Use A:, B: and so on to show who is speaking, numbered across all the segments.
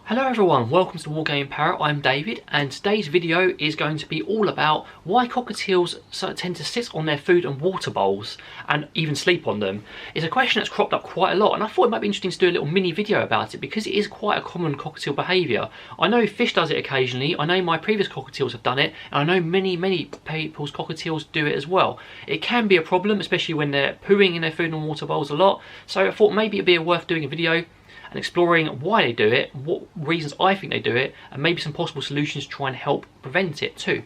A: Hello everyone, welcome to the Wargaming Parrot. I'm David, and today's video is going to be all about why cockatiels tend to sit on their food and water bowls and even sleep on them. It's a question that's cropped up quite a lot, and I thought it might be interesting to do a little mini video about it because it is quite a common cockatiel behaviour. I know fish does it occasionally, I know my previous cockatiels have done it, and I know many people's cockatiels do it as well. It can be a problem, especially when they're pooing in their food and water bowls a lot, so I thought maybe it'd be worth doing a video and exploring why they do it, what reasons I think they do it, and maybe some possible solutions to try and help prevent it too.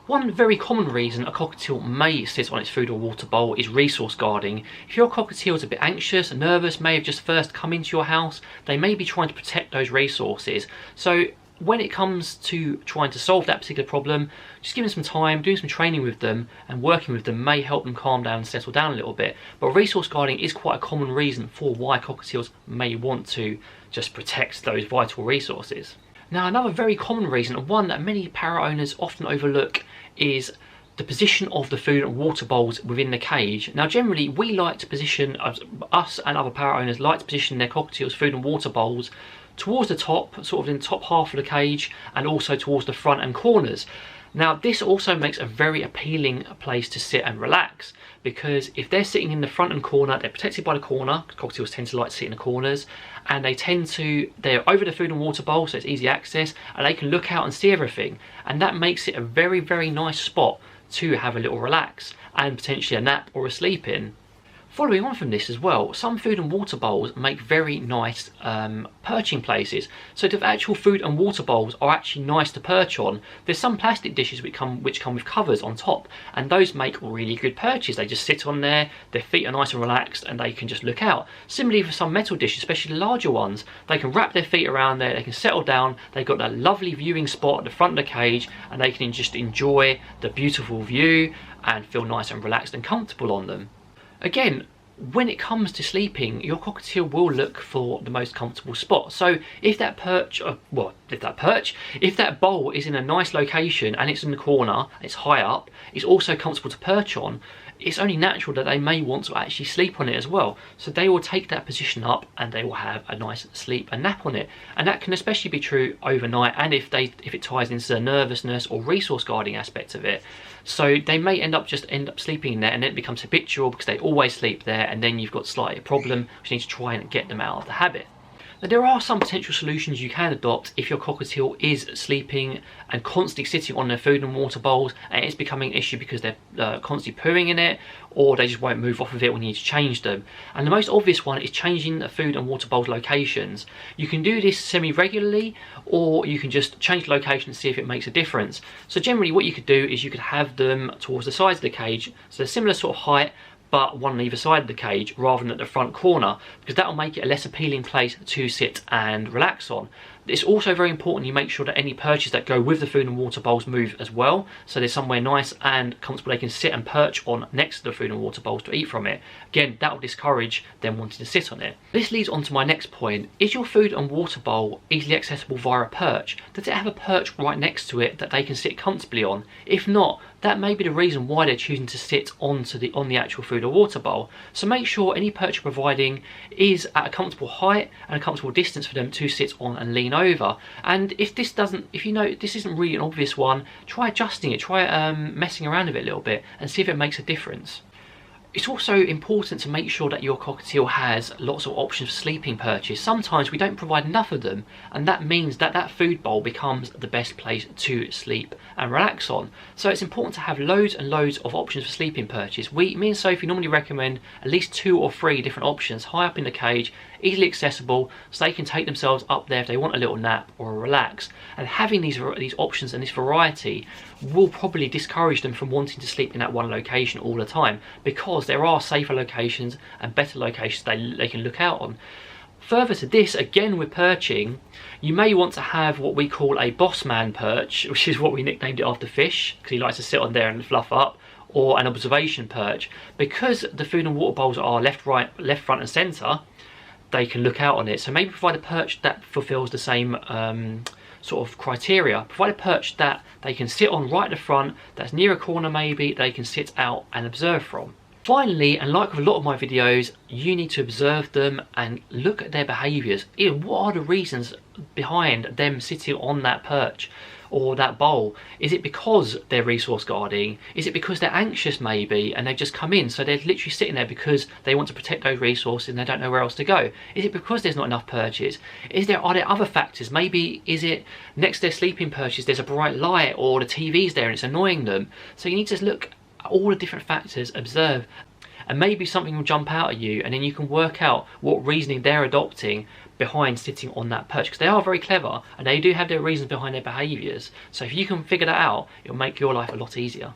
A: One very common reason a cockatiel may sit on its food or water bowl is resource guarding. If your cockatiel is a bit anxious and nervous, may have just first come into your house, they may be trying to protect those resources. So when it comes to trying to solve that particular problem, just giving some time, doing some training with them and working with them may help them calm down and settle down a little bit. But resource guarding is quite a common reason for why cockatiels may want to just protect those vital resources. Now, another very common reason, and one that many parrot owners often overlook, is the position of the food and water bowls within the cage. Now generally we like to position, us and other parrot owners like to position their cockatiels' food and water bowls towards the top, sort of in the top half of the cage, and also towards the front and corners. Now this also makes a very appealing place to sit and relax, because if they're sitting in the front and corner, they're protected by the corner. Cockatiels tend to like to sit in the corners, and they're over the food and water bowl, so it's easy access, and they can look out and see everything, and that makes it a very nice spot to have a little relax and potentially a nap or a sleep in. Following on from this as well, some food and water bowls make very nice perching places. So the actual food and water bowls are actually nice to perch on. There's some plastic dishes which come with covers on top, and those make really good perches. They just sit on there, their feet are nice and relaxed, and they can just look out. Similarly for some metal dishes, especially the larger ones, they can wrap their feet around there, they can settle down, they've got that lovely viewing spot at the front of the cage, and they can just enjoy the beautiful view and feel nice and relaxed and comfortable on them. Again, when it comes to sleeping, your cockatiel will look for the most comfortable spot. So if that bowl is in a nice location and it's in the corner, it's high up, it's also comfortable to perch on, it's only natural that they may want to actually sleep on it as well. So they will take that position up and they will have a nice sleep and nap on it. And that can especially be true overnight, and if it ties into the nervousness or resource guarding aspect of it. So they may end up sleeping in there, and then it becomes habitual because they always sleep there, and then you've got slightly a problem which you need to try and get them out of the habit. Now, there are some potential solutions you can adopt if your cockatiel is sleeping and constantly sitting on their food and water bowls, and it's becoming an issue because they're constantly pooing in it, or they just won't move off of it when you need to change them. And the most obvious one is changing the food and water bowls locations. You can do this semi-regularly, or you can just change the location and see if it makes a difference. So generally what you could do is you could have them towards the sides of the cage, so they're similar sort of height, but one on either side of the cage rather than at the front corner, because that will make it a less appealing place to sit and relax on. It's also very important you make sure that any perches that go with the food and water bowls move as well, so there's somewhere nice and comfortable they can sit and perch on next to the food and water bowls to eat from it. Again, that will discourage them wanting to sit on it. This leads on to my next point. Is your food and water bowl easily accessible via a perch? Does it have a perch right next to it that they can sit comfortably on? If not, that may be the reason why they're choosing to sit on the actual food or water bowl. So make sure any perch you're providing is at a comfortable height and a comfortable distance for them to sit on and lean over. And if you know this isn't really an obvious one, try adjusting it, try messing around with it a little bit and see if it makes a difference. It's also important to make sure that your cockatiel has lots of options for sleeping perches. Sometimes we don't provide enough of them, and that means that that food bowl becomes the best place to sleep and relax on. So it's important to have loads and loads of options for sleeping perches. Me and Sophie normally recommend at least 2 or 3 different options high up in the cage, easily accessible, so they can take themselves up there if they want a little nap or a relax. And having these options and this variety will probably discourage them from wanting to sleep in that one location all the time, because there are safer locations and better locations they can look out on. Further to this, again with perching, you may want to have what we call a boss man perch, which is what we nicknamed it after fish, because he likes to sit on there and fluff up, or an observation perch. Because the food and water bowls are left, right, left, front and centre, they can look out on it. So maybe provide a perch that fulfills the same sort of criteria. Provide a perch that they can sit on right at the front, that's near a corner maybe, they can sit out and observe from. Finally, and like with a lot of my videos, you need to observe them and look at their behaviours. What are the reasons behind them sitting on that perch or that bowl? Is it because they're resource guarding? Is it because they're anxious maybe and they've just come in, so they're literally sitting there because they want to protect those resources and they don't know where else to go? Is it because there's not enough perches? Are there other factors? Maybe is it next to their sleeping perches there's a bright light or the TV's there and it's annoying them? So you need to look at all the different factors, observe, and maybe something will jump out at you, and then you can work out what reasoning they're adopting behind sitting on that perch, because they are very clever and they do have their reasons behind their behaviours. So if you can figure that out, it'll make your life a lot easier.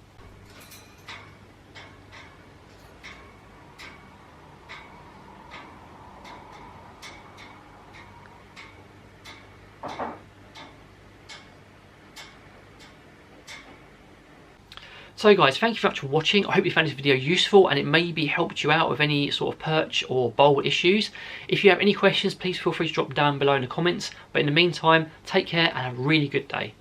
A: So guys, thank you very much for watching. I hope you found this video useful and it maybe helped you out with any sort of perch or bowl issues. If you have any questions, please feel free to drop down below in the comments. But in the meantime, take care and have a really good day.